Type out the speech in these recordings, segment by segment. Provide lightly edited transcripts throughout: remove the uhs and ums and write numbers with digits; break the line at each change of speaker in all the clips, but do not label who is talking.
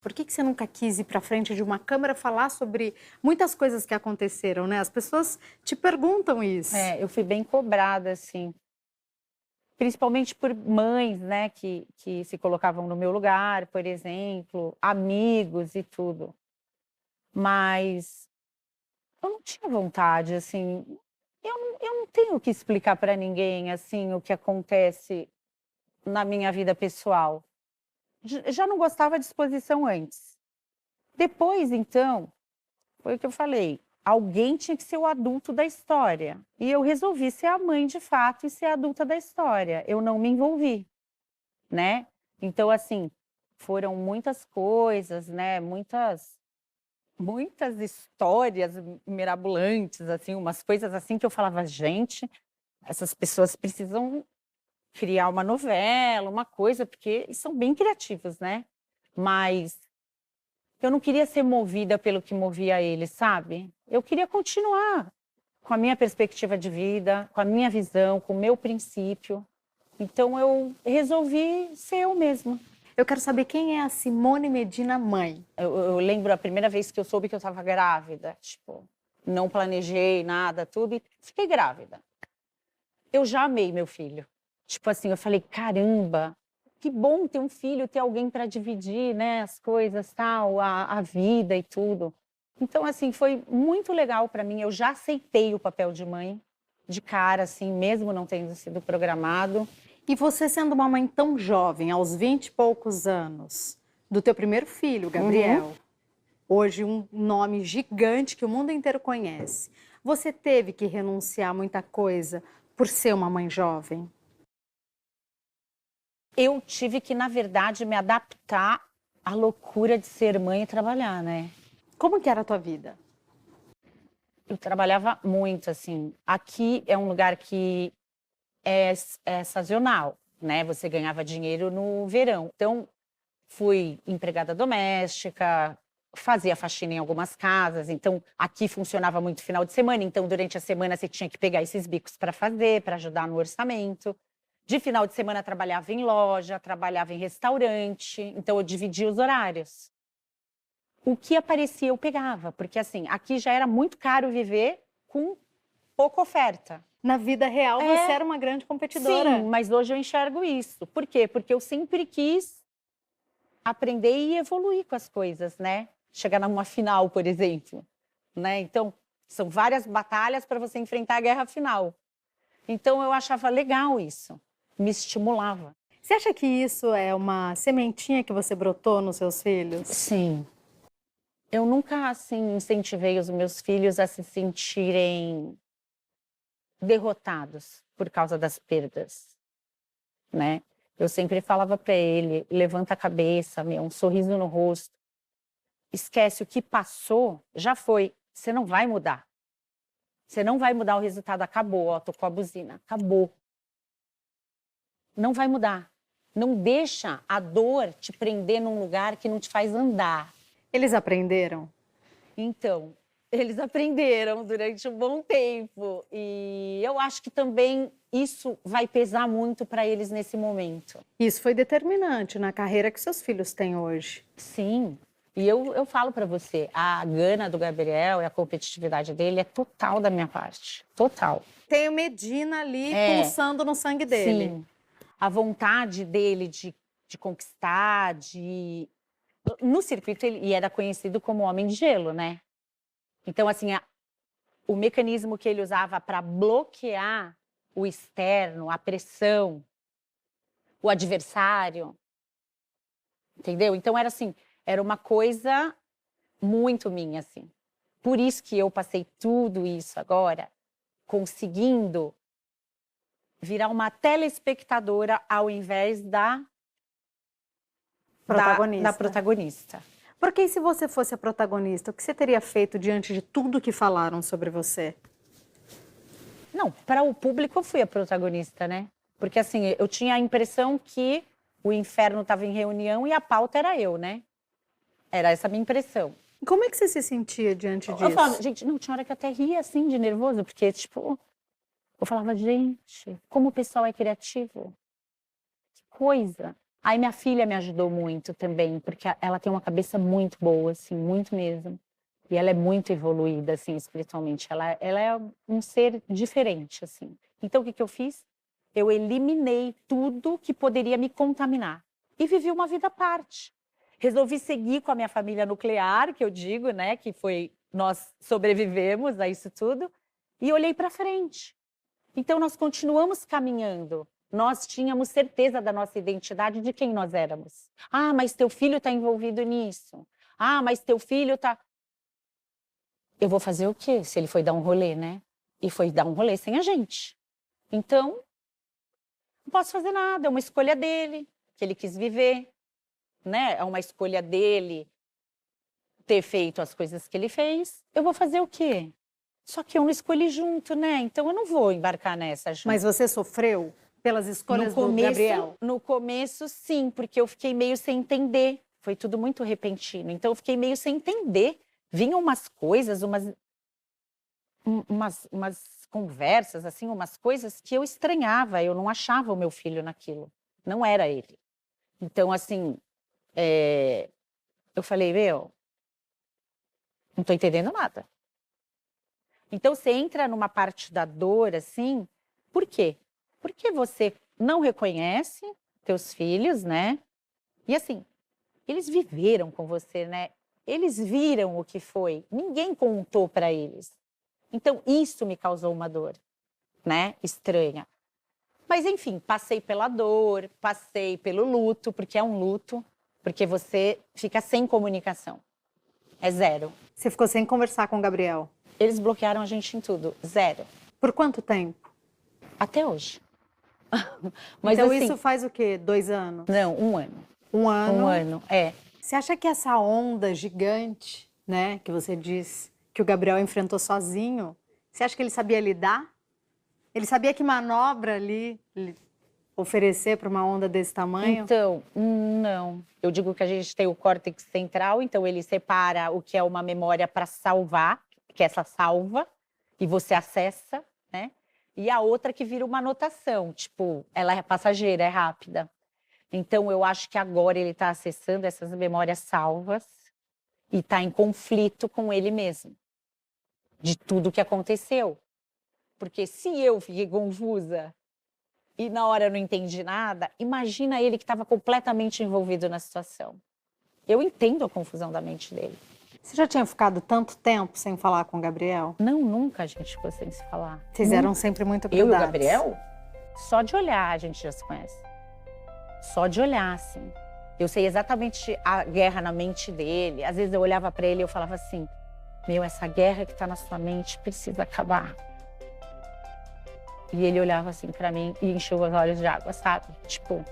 Por que você nunca quis ir para frente de uma câmera falar sobre muitas coisas que aconteceram, né? As pessoas te perguntam isso.
Eu fui bem cobrada, assim. Principalmente por mães, né, que se colocavam no meu lugar, por exemplo, amigos e tudo. Mas eu não tinha vontade, assim. Eu não tenho que explicar para ninguém, assim, o que acontece na minha vida pessoal. Já não gostava de exposição antes. Depois, então, foi o que eu falei. Alguém tinha que ser o adulto da história. E eu resolvi ser a mãe de fato e ser a adulta da história. Eu não me envolvi, né? Então, assim, foram muitas coisas, né? Muitas histórias mirabolantes, assim, umas coisas assim que eu falava, gente, essas pessoas precisam criar uma novela, uma coisa, porque eles são bem criativos, né? Mas eu não queria ser movida pelo que movia eles, sabe? Eu queria continuar com a minha perspectiva de vida, com a minha visão, com o meu princípio. Então eu resolvi ser eu mesma.
Eu quero saber quem é a Simone Medina mãe.
Eu lembro a primeira vez que eu soube que eu estava grávida, tipo, não planejei nada, tudo, e fiquei grávida. Eu já amei meu filho. Tipo assim, eu falei, caramba, que bom ter um filho, ter alguém para dividir, né, as coisas, tal, a vida e tudo. Então, assim, foi muito legal para mim. Eu já aceitei o papel de mãe, de cara, assim, mesmo não tendo sido programado.
E você sendo uma mãe tão jovem, aos 20 e poucos anos, do teu primeiro filho, Gabriel, hoje um nome gigante que o mundo inteiro conhece, você teve que renunciar a muita coisa por ser uma mãe jovem?
Eu tive que, na verdade, me adaptar à loucura de ser mãe e trabalhar, né?
Como que era a tua vida?
Eu trabalhava muito, assim. Aqui é um lugar que é sazonal, né? Você ganhava dinheiro no verão. Então, fui empregada doméstica, fazia faxina em algumas casas. Então, aqui funcionava muito final de semana. Então, durante a semana, você tinha que pegar esses bicos para fazer, para ajudar no orçamento. De final de semana, trabalhava em loja, trabalhava em restaurante. Então, eu dividia os horários. O que aparecia, eu pegava. Porque, assim, aqui já era muito caro viver com pouca oferta.
Na vida real,
É.
você era uma grande competidora.
Sim, mas hoje eu enxergo isso. Por quê? Porque eu sempre quis aprender e evoluir com as coisas, né? Chegar numa final, por exemplo, né? Então, são várias batalhas para você enfrentar a guerra final. Então, eu achava legal isso, me estimulava.
Você acha que isso é uma sementinha que você brotou nos seus filhos?
Sim. Eu nunca, assim, incentivei os meus filhos a se sentirem derrotados por causa das perdas, né? Eu sempre falava para ele, levanta a cabeça, um sorriso no rosto. Esquece o que passou, já foi. Você não vai mudar. Você não vai mudar o resultado, acabou, ó, tocou a buzina, acabou. Não vai mudar. Não deixa a dor te prender num lugar que não te faz andar.
Eles aprenderam?
Então, eles aprenderam durante um bom tempo. E eu acho que também isso vai pesar muito para eles nesse momento.
Isso foi determinante na carreira que seus filhos têm hoje.
Sim. E eu falo para você, a gana do Gabriel e a competitividade dele é total da minha parte. Total.
Tem o Medina ali pulsando no sangue dele.
Sim. A vontade dele de conquistar, de... No circuito, ele era conhecido como homem de gelo, né? Então, assim, o mecanismo que ele usava para bloquear o externo, a pressão, o adversário, entendeu? Então, era assim, era uma coisa muito minha, assim. Por isso que eu passei tudo isso agora, conseguindo virar uma telespectadora ao invés da protagonista.
Porque se você fosse a protagonista, o que você teria feito diante de tudo que falaram sobre você?
Não, para o público eu fui a protagonista, né? Porque assim, eu tinha a impressão que o inferno estava em reunião e a pauta era eu, né? Era essa a minha impressão.
Como é que você se sentia diante disso?
Eu falava, gente, não, tinha hora que eu até ria assim de nervoso, porque tipo, eu falava, gente, como o pessoal é criativo. Que coisa. Aí minha filha me ajudou muito também, porque ela tem uma cabeça muito boa, assim, muito mesmo. E ela é muito evoluída, assim, espiritualmente. Ela é um ser diferente, assim. Então, o que que eu fiz? Eu eliminei tudo que poderia me contaminar. E vivi uma vida à parte. Resolvi seguir com a minha família nuclear, que eu digo, né? Que foi, nós sobrevivemos a isso tudo. E olhei para frente. Então, nós continuamos caminhando. Nós tínhamos certeza da nossa identidade, de quem nós éramos. Ah, mas teu filho está envolvido nisso. Ah, mas teu filho está... Eu vou fazer o quê se ele foi dar um rolê, né? E foi dar um rolê sem a gente. Então, não posso fazer nada, é uma escolha dele, que ele quis viver, né? É uma escolha dele ter feito as coisas que ele fez. Eu vou fazer o quê? Só que eu não escolhi junto, né? Então eu não vou embarcar nessa junto.
Mas você sofreu pelas escolhas do Gabriel?
No começo, sim, porque eu fiquei meio sem entender. Foi tudo muito repentino. Então eu fiquei meio sem entender. Vinham umas coisas, umas conversas, assim, umas coisas que eu estranhava. Eu não achava o meu filho naquilo. Não era ele. Então, assim, eu falei, meu, não estou entendendo nada. Então, você entra numa parte da dor, assim, por quê? Porque você não reconhece teus filhos, né? E assim, eles viveram com você, né? Eles viram o que foi. Ninguém contou para eles. Então, isso me causou uma dor, né? Estranha. Mas, enfim, passei pela dor, passei pelo luto, porque é um luto, porque você fica sem comunicação. É zero.
Você ficou sem conversar com o Gabriel?
Eles bloquearam a gente em tudo. Zero.
Por quanto tempo?
Até hoje. Mas,
então
assim,
isso faz o quê? 2 anos?
Não, 1 ano.
1 ano?
1 ano, é.
Você acha que essa onda gigante, né, que você diz que o Gabriel enfrentou sozinho, você acha que ele sabia lidar? Ele sabia que manobra ali oferecer para uma onda desse tamanho?
Então, não. Eu digo que a gente tem o córtex central, então ele separa o que é uma memória para salvar, que é essa salva, e você acessa, né? E a outra que vira uma anotação, tipo, ela é passageira, é rápida. Então, eu acho que agora ele está acessando essas memórias salvas e está em conflito com ele mesmo, de tudo que aconteceu. Porque se eu fiquei confusa e na hora eu não entendi nada, imagina ele que estava completamente envolvido na situação. Eu entendo a confusão da mente dele.
Você já tinha ficado tanto tempo sem falar com o Gabriel?
Não, nunca a gente ficou sem se falar.
Vocês eram sempre muito
Eu
grudados.
e o Gabriel, só de olhar a gente já se conhece. Só de olhar, assim. Eu sei exatamente a guerra na mente dele. Às vezes eu olhava para ele e eu falava assim, meu, essa guerra que tá na sua mente precisa acabar. E ele olhava assim para mim e encheu os olhos de água, sabe? Tipo,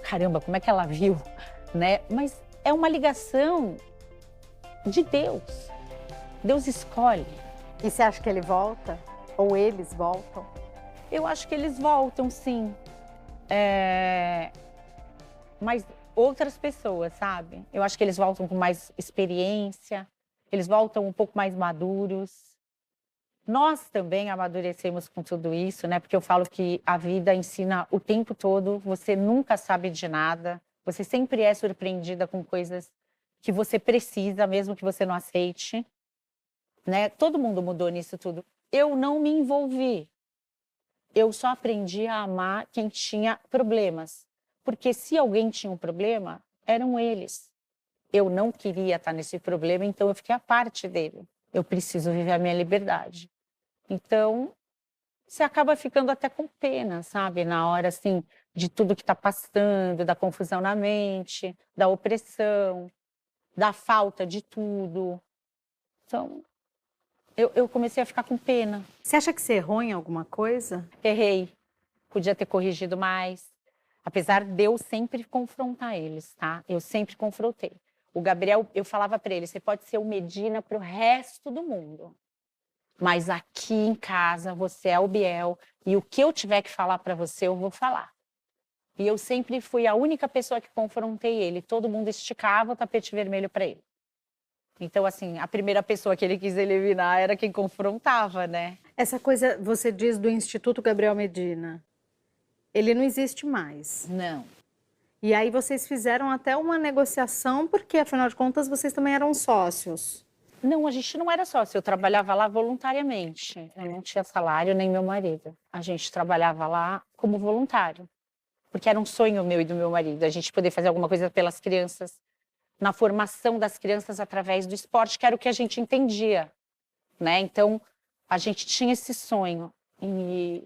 caramba, como é que ela viu, né? Mas é uma ligação de Deus. Deus escolhe.
E você acha que ele volta? Ou eles voltam?
Eu acho que eles voltam, sim. Mas outras pessoas, sabe? Eu acho que eles voltam com mais experiência, eles voltam um pouco mais maduros. Nós também amadurecemos com tudo isso, né? Porque eu falo que a vida ensina o tempo todo, você nunca sabe de nada, você sempre é surpreendida com coisas que você precisa, mesmo que você não aceite, né? Todo mundo mudou nisso tudo. Eu não me envolvi. Eu só aprendi a amar quem tinha problemas. Porque se alguém tinha um problema, eram eles. Eu não queria estar nesse problema, então eu fiquei à parte dele. Eu preciso viver a minha liberdade. Então, você acaba ficando até com pena, sabe? Na hora, assim, de tudo que está passando, da confusão na mente, da opressão, da falta de tudo. Então, eu comecei a ficar com pena.
Você acha que você errou em alguma coisa?
Errei. Podia ter corrigido mais. Apesar de eu sempre confrontar eles, tá? Eu sempre confrontei. O Gabriel, eu falava para ele, você pode ser o Medina para o resto do mundo. Mas aqui em casa, você é o Biel. E o que eu tiver que falar para você, eu vou falar. E eu sempre fui a única pessoa que confrontei ele. Todo mundo esticava o tapete vermelho para ele. Então, assim, a primeira pessoa que ele quis eliminar era quem confrontava, né?
Essa coisa, você diz do Instituto Gabriel Medina, ele não existe mais.
Não.
E aí vocês fizeram até uma negociação, porque afinal de contas vocês também eram sócios.
Não, a gente não era sócio, eu trabalhava lá voluntariamente. Eu não tinha salário, nem meu marido. A gente trabalhava lá como voluntário, porque era um sonho meu e do meu marido, a gente poder fazer alguma coisa pelas crianças, na formação das crianças através do esporte, que era o que a gente entendia, né? Então, a gente tinha esse sonho. E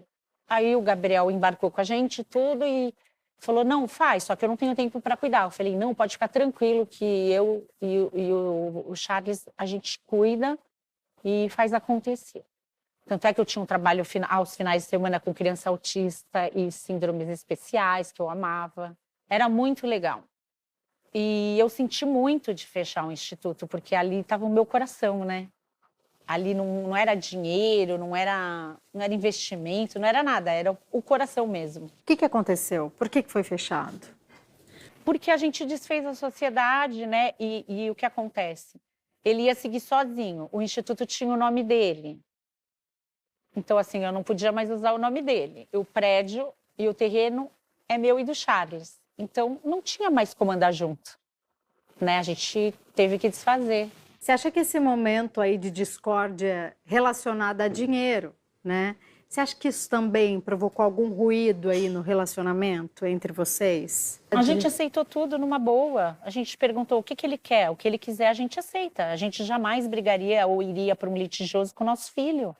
aí o Gabriel embarcou com a gente e tudo e falou, não, faz, só que eu não tenho tempo para cuidar. Eu falei, não, pode ficar tranquilo que eu e o Charles, a gente cuida e faz acontecer. Tanto é que eu tinha um trabalho aos finais de semana com criança autista e síndromes especiais, que eu amava. Era muito legal. E eu senti muito de fechar o instituto, porque ali estava o meu coração, né? Ali não era dinheiro, não era investimento, não era nada, era o coração mesmo.
O que aconteceu? Por que foi fechado?
Porque a gente desfez a sociedade, né? E o que acontece? Ele ia seguir sozinho, o instituto tinha o nome dele. Então, assim, eu não podia mais usar o nome dele. O prédio e o terreno é meu e do Charles. Então, não tinha mais como andar junto, né? A gente teve que desfazer.
Você acha que esse momento aí de discórdia relacionada a dinheiro, né? Você acha que isso também provocou algum ruído aí no relacionamento entre vocês?
A gente aceitou tudo numa boa. A gente perguntou o que ele quer, o que ele quiser a gente aceita. A gente jamais brigaria ou iria para um litigioso com o nosso filho.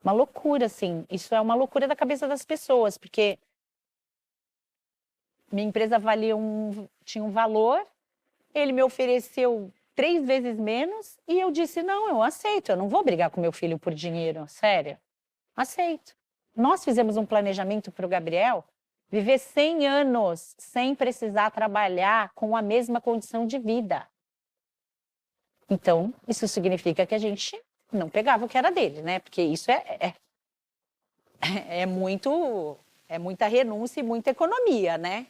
Uma loucura, assim. Isso é uma loucura da cabeça das pessoas, porque minha empresa tinha um valor, ele me ofereceu 3 vezes menos e eu disse, não, eu aceito, eu não vou brigar com meu filho por dinheiro, sério. Aceito. Nós fizemos um planejamento para o Gabriel viver 100 anos sem precisar trabalhar com a mesma condição de vida. Então, isso significa que a gente não pegava o que era dele, né? Porque isso é muita renúncia e muita economia, né?